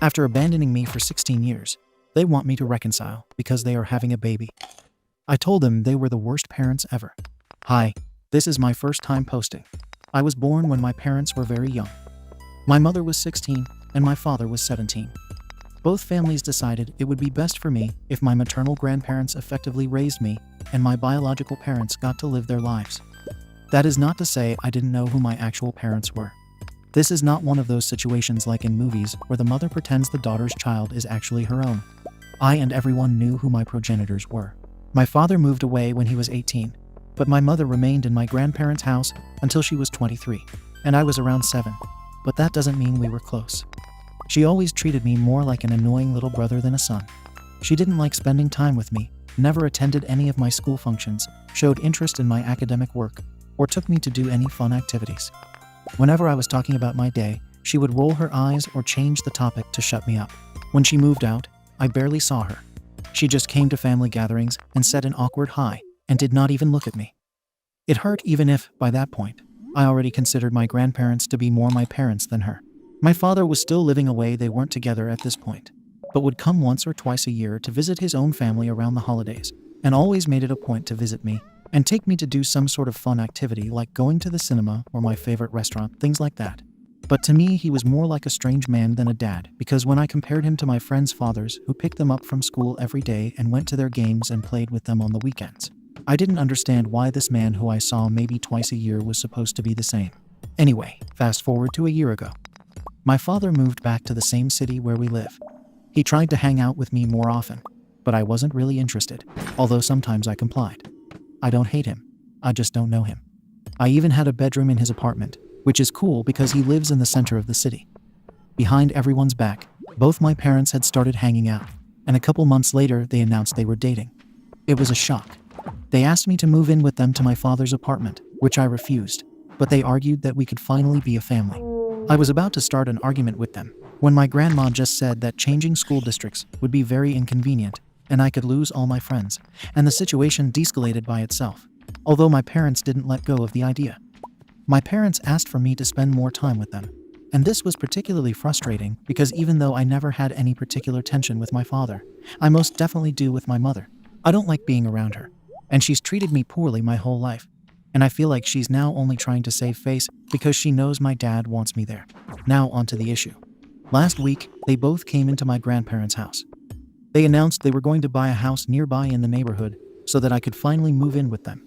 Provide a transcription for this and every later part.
After abandoning me for 16 years, they want me to reconcile because they are having a baby. I told them they were the worst parents ever. Hi, this is my first time posting. I was born when my parents were very young. My mother was 16 and my father was 17. Both families decided it would be best for me if my maternal grandparents effectively raised me and my biological parents got to live their lives. That is not to say I didn't know who my actual parents were. This is not one of those situations like in movies where the mother pretends the daughter's child is actually her own. I and everyone knew who my progenitors were. My father moved away when he was 18, but my mother remained in my grandparents' house until she was 23, and I was around 7, but that doesn't mean we were close. She always treated me more like an annoying little brother than a son. She didn't like spending time with me, never attended any of my school functions, showed interest in my academic work, or took me to do any fun activities. Whenever I was talking about my day, she would roll her eyes or change the topic to shut me up. When she moved out, I barely saw her. She just came to family gatherings and said an awkward hi, and did not even look at me. It hurt even if, by that point, I already considered my grandparents to be more my parents than her. My father was still living away, they weren't together at this point, but would come once or twice a year to visit his own family around the holidays, and always made it a point to visit me and take me to do some sort of fun activity like going to the cinema or my favorite restaurant, things like that. But to me, he was more like a strange man than a dad, because when I compared him to my friends' fathers who picked them up from school every day and went to their games and played with them on the weekends, I didn't understand why this man who I saw maybe twice a year was supposed to be the same. Anyway, fast forward to a year ago. My father moved back to the same city where we live. He tried to hang out with me more often, but I wasn't really interested, although sometimes I complied. I don't hate him, I just don't know him. I even had a bedroom in his apartment, which is cool because he lives in the center of the city. Behind everyone's back, both my parents had started hanging out, and a couple months later they announced they were dating. It was a shock. They asked me to move in with them to my father's apartment, which I refused, but they argued that we could finally be a family. I was about to start an argument with them when my grandma just said that changing school districts would be very inconvenient and I could lose all my friends, and the situation de-escalated by itself, although my parents didn't let go of the idea. My parents asked for me to spend more time with them, and this was particularly frustrating because even though I never had any particular tension with my father, I most definitely do with my mother. I don't like being around her, and she's treated me poorly my whole life, and I feel like she's now only trying to save face because she knows my dad wants me there. Now onto the issue. Last week, they both came into my grandparents' house. They announced they were going to buy a house nearby in the neighborhood so that I could finally move in with them.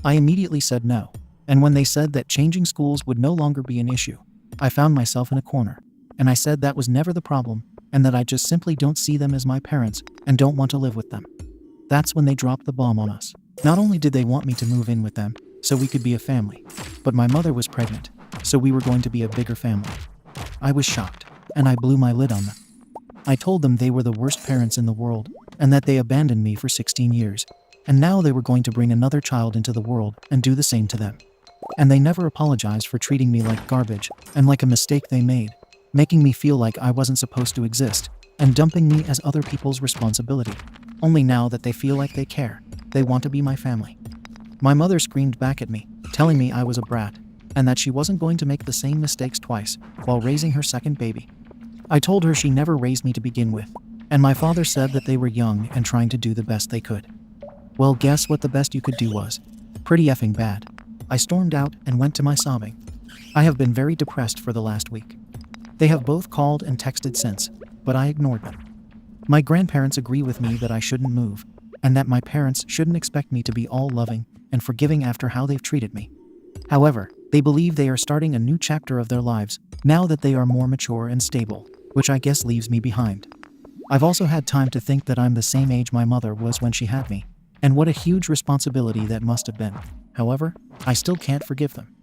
I immediately said no, and when they said that changing schools would no longer be an issue, I found myself in a corner, and I said that was never the problem and that I just simply don't see them as my parents and don't want to live with them. That's when they dropped the bomb on us. Not only did they want me to move in with them so we could be a family, but my mother was pregnant, so we were going to be a bigger family. I was shocked, and I blew my lid on them. I told them they were the worst parents in the world and that they abandoned me for 16 years, and now they were going to bring another child into the world and do the same to them. And they never apologized for treating me like garbage and like a mistake they made, making me feel like I wasn't supposed to exist and dumping me as other people's responsibility. Only now that they feel like they care, they want to be my family. My mother screamed back at me, telling me I was a brat and that she wasn't going to make the same mistakes twice while raising her second baby. I told her she never raised me to begin with, and my father said that they were young and trying to do the best they could. Well, guess what the best you could do was? Pretty effing bad. I stormed out and went to my sobbing. I have been very depressed for the last week. They have both called and texted since, but I ignored them. My grandparents agree with me that I shouldn't move, and that my parents shouldn't expect me to be all loving and forgiving after how they've treated me. However, they believe they are starting a new chapter of their lives now that they are more mature and stable, which I guess leaves me behind. I've also had time to think that I'm the same age my mother was when she had me, and what a huge responsibility that must have been. However, I still can't forgive them.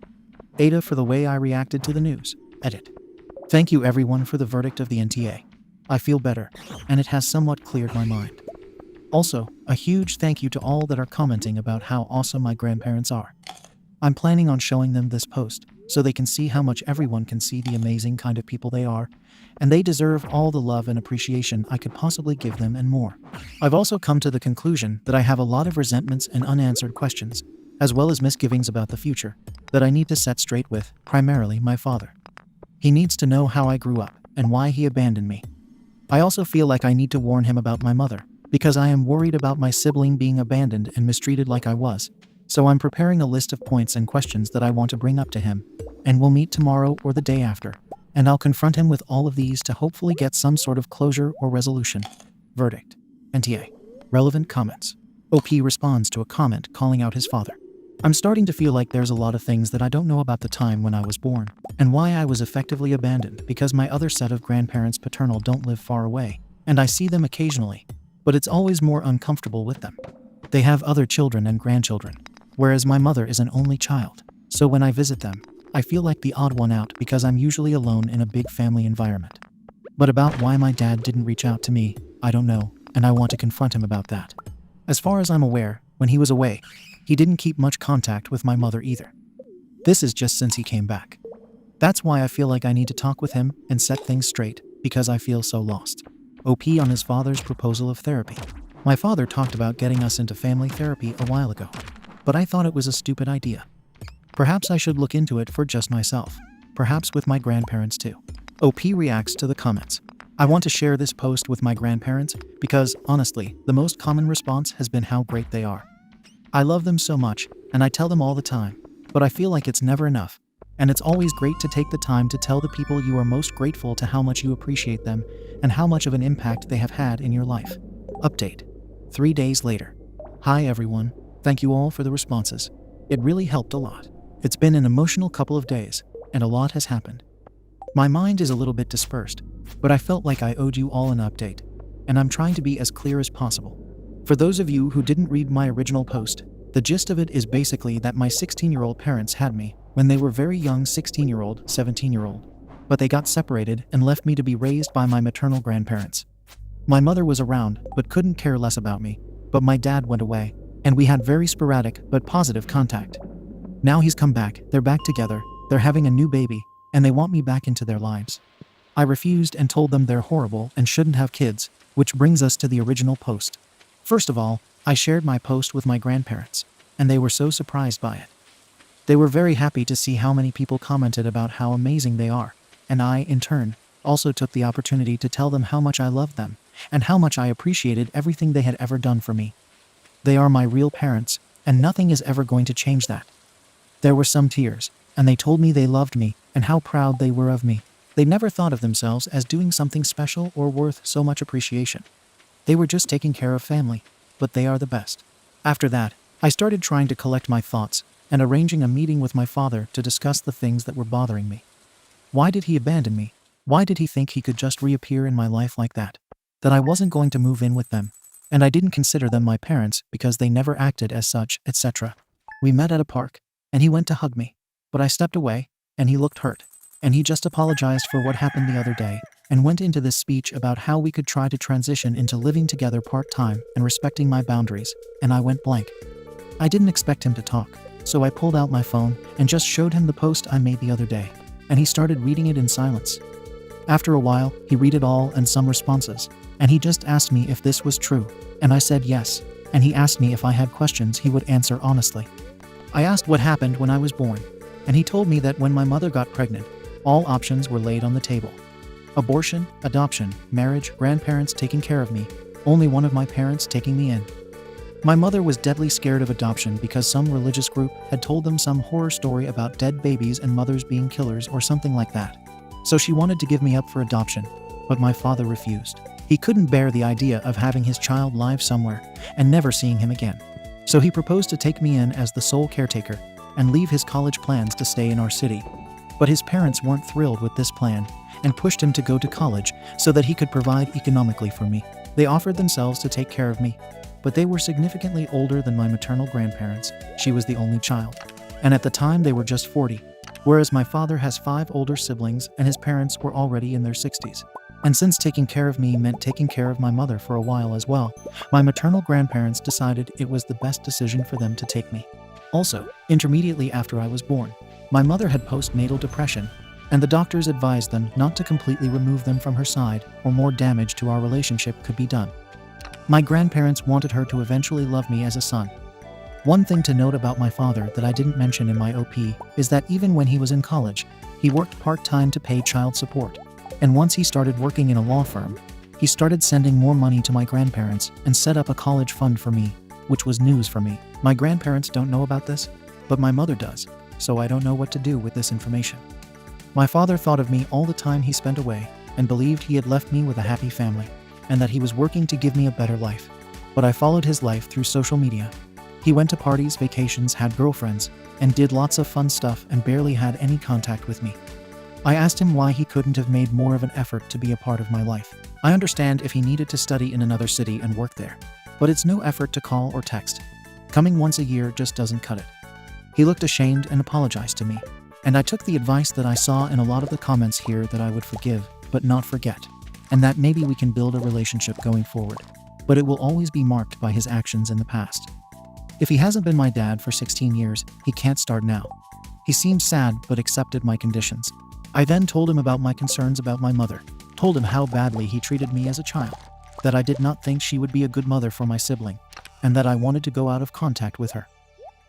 Ada for the way I reacted to the news. Edit. Thank you everyone for the verdict of the NTA. I feel better, and it has somewhat cleared my mind. Also, a huge thank you to all that are commenting about how awesome my grandparents are. I'm planning on showing them this post so they can see how much everyone can see the amazing kind of people they are, and they deserve all the love and appreciation I could possibly give them and more. I've also come to the conclusion that I have a lot of resentments and unanswered questions, as well as misgivings about the future, that I need to set straight with, primarily, my father. He needs to know how I grew up and why he abandoned me, I also feel like I need to warn him about my mother, because I am worried about my sibling being abandoned and mistreated like I was. So I'm preparing a list of points and questions that I want to bring up to him, and we'll meet tomorrow or the day after, and I'll confront him with all of these to hopefully get some sort of closure or resolution. Verdict. NTA. Relevant comments. OP responds to a comment calling out his father. I'm starting to feel like there's a lot of things that I don't know about the time when I was born, and why I was effectively abandoned because my other set of grandparents paternal don't live far away, and I see them occasionally, but it's always more uncomfortable with them. They have other children and grandchildren, whereas my mother is an only child, so when I visit them, I feel like the odd one out because I'm usually alone in a big family environment. But about why my dad didn't reach out to me, I don't know, and I want to confront him about that. As far as I'm aware, when he was away, he didn't keep much contact with my mother either. This is just since he came back. That's why I feel like I need to talk with him and set things straight, because I feel so lost. OP on his father's proposal of therapy. My father talked about getting us into family therapy a while ago, but I thought it was a stupid idea. Perhaps I should look into it for just myself, perhaps with my grandparents too. OP reacts to the comments. I want to share this post with my grandparents because, honestly, the most common response has been how great they are. I love them so much, and I tell them all the time, but I feel like it's never enough, and it's always great to take the time to tell the people you are most grateful to how much you appreciate them and how much of an impact they have had in your life. Update. 3 days later. Hi everyone, thank you all for the responses. It really helped a lot. It's been an emotional couple of days, and a lot has happened. My mind is a little bit dispersed, but I felt like I owed you all an update, and I'm trying to be as clear as possible. For those of you who didn't read my original post, the gist of it is basically that my 16-year-old parents had me when they were very young 16-year-old, 17-year-old, but they got separated and left me to be raised by my maternal grandparents. My mother was around, but couldn't care less about me, but my dad went away, and we had very sporadic but positive contact. Now he's come back, they're back together, they're having a new baby, and they want me back into their lives. I refused and told them they're horrible and shouldn't have kids, which brings us to the original post. First of all, I shared my post with my grandparents, and they were so surprised by it. They were very happy to see how many people commented about how amazing they are, and I, in turn, also took the opportunity to tell them how much I loved them, and how much I appreciated everything they had ever done for me. They are my real parents, and nothing is ever going to change that. There were some tears, and they told me they loved me and how proud they were of me. They never thought of themselves as doing something special or worth so much appreciation. They were just taking care of family, but they are the best. After that, I started trying to collect my thoughts and arranging a meeting with my father to discuss the things that were bothering me. Why did he abandon me? Why did he think he could just reappear in my life like that? That I wasn't going to move in with them, and I didn't consider them my parents because they never acted as such, etc. We met at a park, and he went to hug me, but I stepped away, and he looked hurt, and he just apologized for what happened the other day, and went into this speech about how we could try to transition into living together part-time and respecting my boundaries, and I went blank. I didn't expect him to talk, so I pulled out my phone and just showed him the post I made the other day, and he started reading it in silence. After a while, he read it all and some responses, and he just asked me if this was true, and I said yes, and he asked me if I had questions he would answer honestly. I asked what happened when I was born, and he told me that when my mother got pregnant, all options were laid on the table. Abortion, adoption, marriage, grandparents taking care of me, only one of my parents taking me in. My mother was deadly scared of adoption because some religious group had told them some horror story about dead babies and mothers being killers or something like that. So she wanted to give me up for adoption, but my father refused. He couldn't bear the idea of having his child live somewhere and never seeing him again. So he proposed to take me in as the sole caretaker and leave his college plans to stay in our city. But his parents weren't thrilled with this plan and pushed him to go to college so that he could provide economically for me. They offered themselves to take care of me, but they were significantly older than my maternal grandparents. She was the only child, and at the time they were just 40, whereas my father has 5 older siblings and his parents were already in their 60s. And since taking care of me meant taking care of my mother for a while as well, my maternal grandparents decided it was the best decision for them to take me. Also, intermediately after I was born, my mother had postnatal depression, and the doctors advised them not to completely remove them from her side or more damage to our relationship could be done. My grandparents wanted her to eventually love me as a son. One thing to note about my father that I didn't mention in my OP is that even when he was in college, he worked part-time to pay child support. And once he started working in a law firm, He started sending more money to my grandparents and set up a college fund for me, which was news for me. My grandparents don't know about this, but my mother does, so I don't know what to do with this information. My father thought of me all the time he spent away and believed he had left me with a happy family and that he was working to give me a better life. But I followed his life through social media. He went to parties, vacations, had girlfriends, and did lots of fun stuff and barely had any contact with me. I asked him why he couldn't have made more of an effort to be a part of my life. I understand if he needed to study in another city and work there, but it's no effort to call or text. Coming once a year just doesn't cut it. He looked ashamed and apologized to me, and I took the advice that I saw in a lot of the comments here that I would forgive, but not forget, and that maybe we can build a relationship going forward, but it will always be marked by his actions in the past. If he hasn't been my dad for 16 years, he can't start now. He seemed sad but accepted my conditions. I then told him about my concerns about my mother, told him how badly he treated me as a child, that I did not think she would be a good mother for my sibling, and that I wanted to go out of contact with her.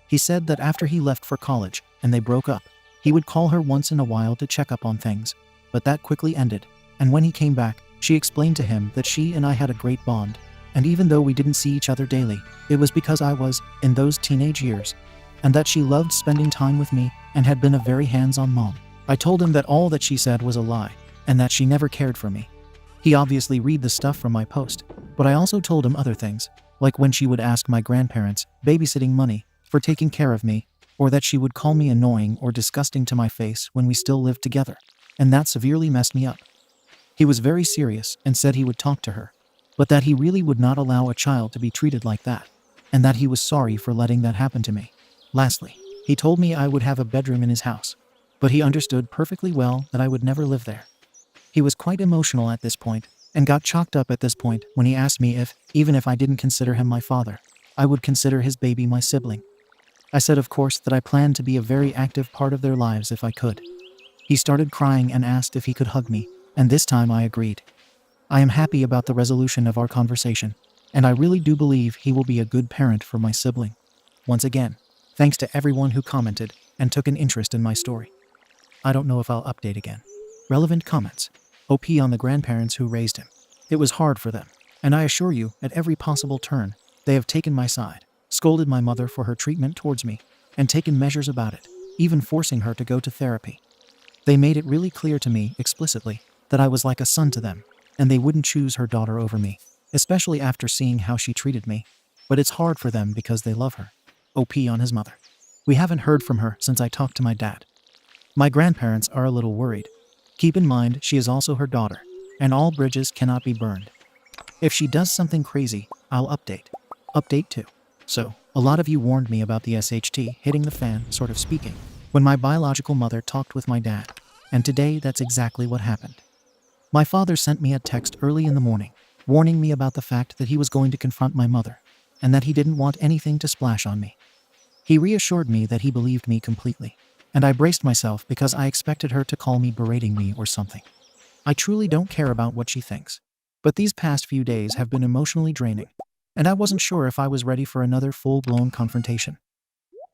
He said that after he left for college and they broke up, he would call her once in a while to check up on things, but that quickly ended, and when he came back, she explained to him that she and I had a great bond, and even though we didn't see each other daily, it was because I was in those teenage years, and that she loved spending time with me and had been a very hands-on mom. I told him that all that she said was a lie, and that she never cared for me. He obviously read the stuff from my post, but I also told him other things, like when she would ask my grandparents babysitting money for taking care of me, or that she would call me annoying or disgusting to my face when we still lived together, and that severely messed me up. He was very serious and said he would talk to her, but that he really would not allow a child to be treated like that, and that he was sorry for letting that happen to me. Lastly, he told me I would have a bedroom in his house, but he understood perfectly well that I would never live there. He was quite emotional at this point, and got chalked up at this point when he asked me if, even if I didn't consider him my father, I would consider his baby my sibling. I said of course that I planned to be a very active part of their lives if I could. He started crying and asked if he could hug me, and this time I agreed. I am happy about the resolution of our conversation, and I really do believe he will be a good parent for my sibling. Once again, thanks to everyone who commented and took an interest in my story. I don't know if I'll update again. Relevant comments. OP on the grandparents who raised him. It was hard for them, and I assure you, at every possible turn, they have taken my side, scolded my mother for her treatment towards me, and taken measures about it, even forcing her to go to therapy. They made it really clear to me, explicitly, that I was like a son to them, and they wouldn't choose her daughter over me, especially after seeing how she treated me. But it's hard for them because they love her. OP on his mother. We haven't heard from her since I talked to my dad. My grandparents are a little worried. Keep in mind, she is also her daughter, and all bridges cannot be burned. If she does something crazy, I'll update. Update too. So, a lot of you warned me about the SHT hitting the fan, sort of speaking, when my biological mother talked with my dad, and today that's exactly what happened. My father sent me a text early in the morning, warning me about the fact that he was going to confront my mother, and that he didn't want anything to splash on me. He reassured me that he believed me completely, and I braced myself because I expected her to call me berating me or something. I truly don't care about what she thinks, but these past few days have been emotionally draining, and I wasn't sure if I was ready for another full-blown confrontation.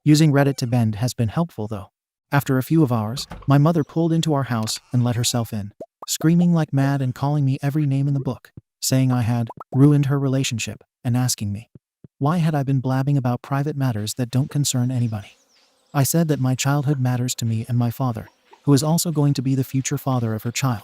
Using Reddit to bend has been helpful though. After a few of ours, my mother pulled into our house and let herself in, screaming like mad and calling me every name in the book, saying I had ruined her relationship, and asking me, why had I been blabbing about private matters that don't concern anybody? I said that my childhood matters to me and my father, who is also going to be the future father of her child,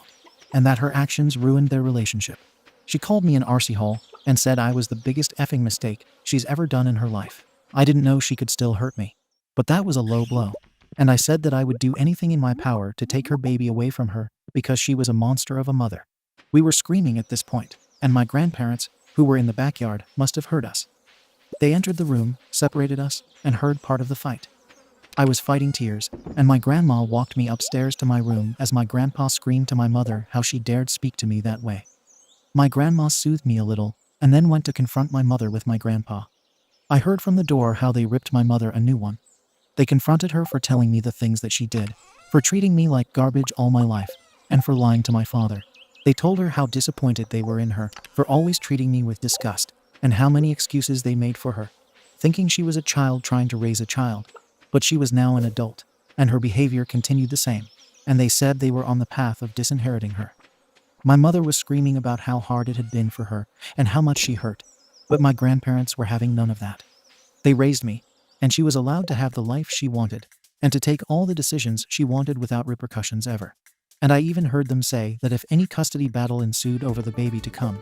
and that her actions ruined their relationship. She called me an arsehole and said I was the biggest effing mistake she's ever done in her life. I didn't know she could still hurt me, but that was a low blow. And I said that I would do anything in my power to take her baby away from her because she was a monster of a mother. We were screaming at this point, and my grandparents, who were in the backyard, must have heard us. They entered the room, separated us, and heard part of the fight. I was fighting tears, and my grandma walked me upstairs to my room as my grandpa screamed to my mother how she dared speak to me that way. My grandma soothed me a little, and then went to confront my mother with my grandpa. I heard from the door how they ripped my mother a new one. They confronted her for telling me the things that she did, for treating me like garbage all my life, and for lying to my father. They told her how disappointed they were in her for always treating me with disgust, and how many excuses they made for her, thinking she was a child trying to raise a child. But she was now an adult, and her behavior continued the same, and they said they were on the path of disinheriting her. My mother was screaming about how hard it had been for her and how much she hurt, but my grandparents were having none of that. They raised me, and she was allowed to have the life she wanted and to take all the decisions she wanted without repercussions ever. And I even heard them say that if any custody battle ensued over the baby to come,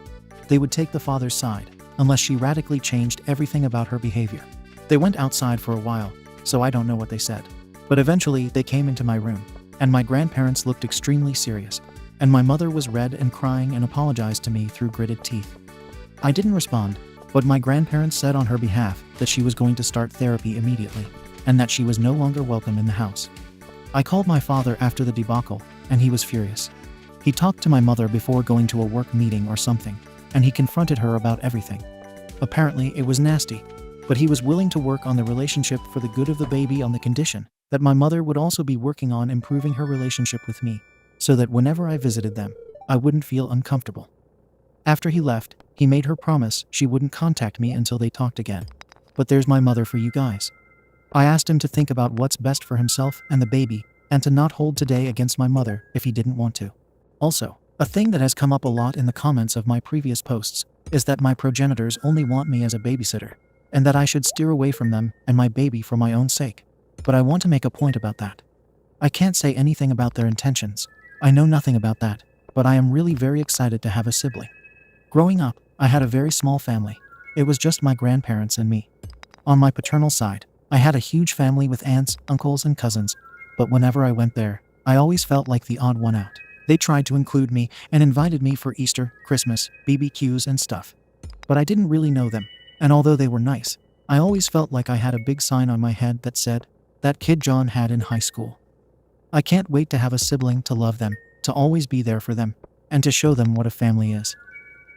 they would take the father's side unless she radically changed everything about her behavior. They went outside for a while, so I don't know what they said. But eventually they came into my room, and my grandparents looked extremely serious, and my mother was red and crying and apologized to me through gritted teeth. I didn't respond, but my grandparents said on her behalf that she was going to start therapy immediately, and that she was no longer welcome in the house. I called my father after the debacle, and he was furious. He talked to my mother before going to a work meeting or something, and he confronted her about everything. Apparently it was nasty, but he was willing to work on the relationship for the good of the baby on the condition that my mother would also be working on improving her relationship with me, so that whenever I visited them, I wouldn't feel uncomfortable. After he left, he made her promise she wouldn't contact me until they talked again. But there's my mother for you guys. I asked him to think about what's best for himself and the baby, and to not hold today against my mother if he didn't want to. Also, a thing that has come up a lot in the comments of my previous posts is that my progenitors only want me as a babysitter, and that I should steer away from them and my baby for my own sake. But I want to make a point about that. I can't say anything about their intentions. I know nothing about that, but I am really very excited to have a sibling. Growing up, I had a very small family. It was just my grandparents and me. On my paternal side, I had a huge family with aunts, uncles, and cousins, but whenever I went there, I always felt like the odd one out. They tried to include me and invited me for Easter, Christmas, BBQs, and stuff. But I didn't really know them, and although they were nice, I always felt like I had a big sign on my head that said, "That kid John had in high school." I can't wait to have a sibling to love them, to always be there for them, and to show them what a family is.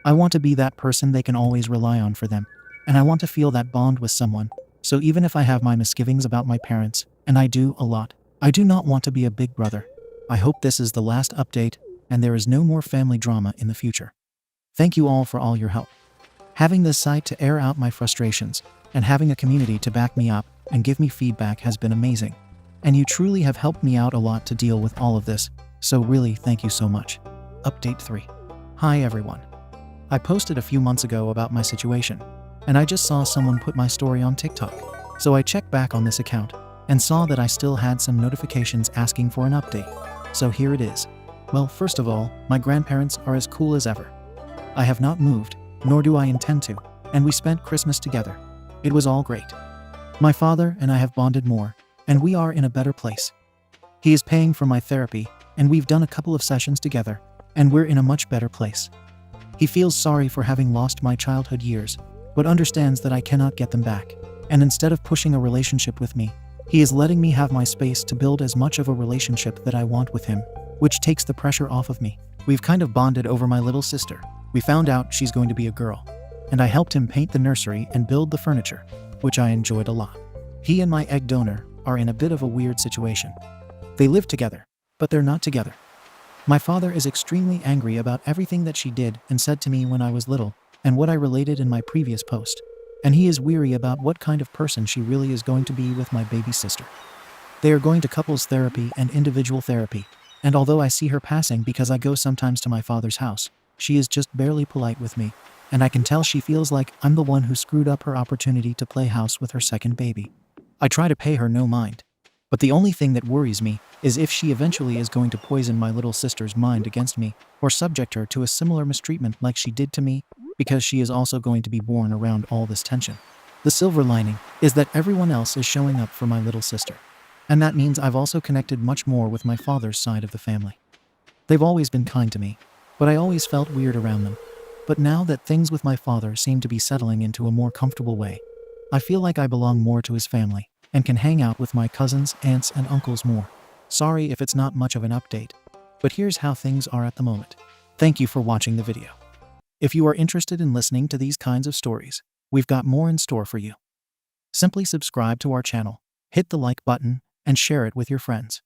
I want to be that person they can always rely on for them, and I want to feel that bond with someone. So even if I have my misgivings about my parents, and I do a lot, I do not want to be a big brother. I hope this is the last update, and there is no more family drama in the future. Thank you all for all your help. Having this site to air out my frustrations, and having a community to back me up and give me feedback has been amazing. And you truly have helped me out a lot to deal with all of this, so really thank you so much. Update 3. Hi everyone. I posted a few months ago about my situation, and I just saw someone put my story on TikTok. So I checked back on this account, and saw that I still had some notifications asking for an update. So here it is. Well, first of all, my grandparents are as cool as ever. I have not moved, nor do I intend to, and we spent Christmas together. It was all great. My father and I have bonded more, and we are in a better place. He is paying for my therapy, and we've done a couple of sessions together, and we're in a much better place. He feels sorry for having lost my childhood years, but understands that I cannot get them back, and instead of pushing a relationship with me, he is letting me have my space to build as much of a relationship that I want with him, which takes the pressure off of me. We've kind of bonded over my little sister. We found out she's going to be a girl, and I helped him paint the nursery and build the furniture, which I enjoyed a lot. He and my egg donor are in a bit of a weird situation. They live together, but they're not together. My father is extremely angry about everything that she did and said to me when I was little, and what I related in my previous post. And he is weary about what kind of person she really is going to be with my baby sister. They are going to couples therapy and individual therapy, and although I see her passing because I go sometimes to my father's house, she is just barely polite with me, and I can tell she feels like I'm the one who screwed up her opportunity to play house with her second baby. I try to pay her no mind, but the only thing that worries me is if she eventually is going to poison my little sister's mind against me, or subject her to a similar mistreatment like she did to me, because she is also going to be born around all this tension. The silver lining is that everyone else is showing up for my little sister, and that means I've also connected much more with my father's side of the family. They've always been kind to me, but I always felt weird around them. But now that things with my father seem to be settling into a more comfortable way, I feel like I belong more to his family, and can hang out with my cousins, aunts, and uncles more. Sorry if it's not much of an update, but here's how things are at the moment. Thank you for watching the video. If you are interested in listening to these kinds of stories, we've got more in store for you. Simply subscribe to our channel, hit the like button, and share it with your friends.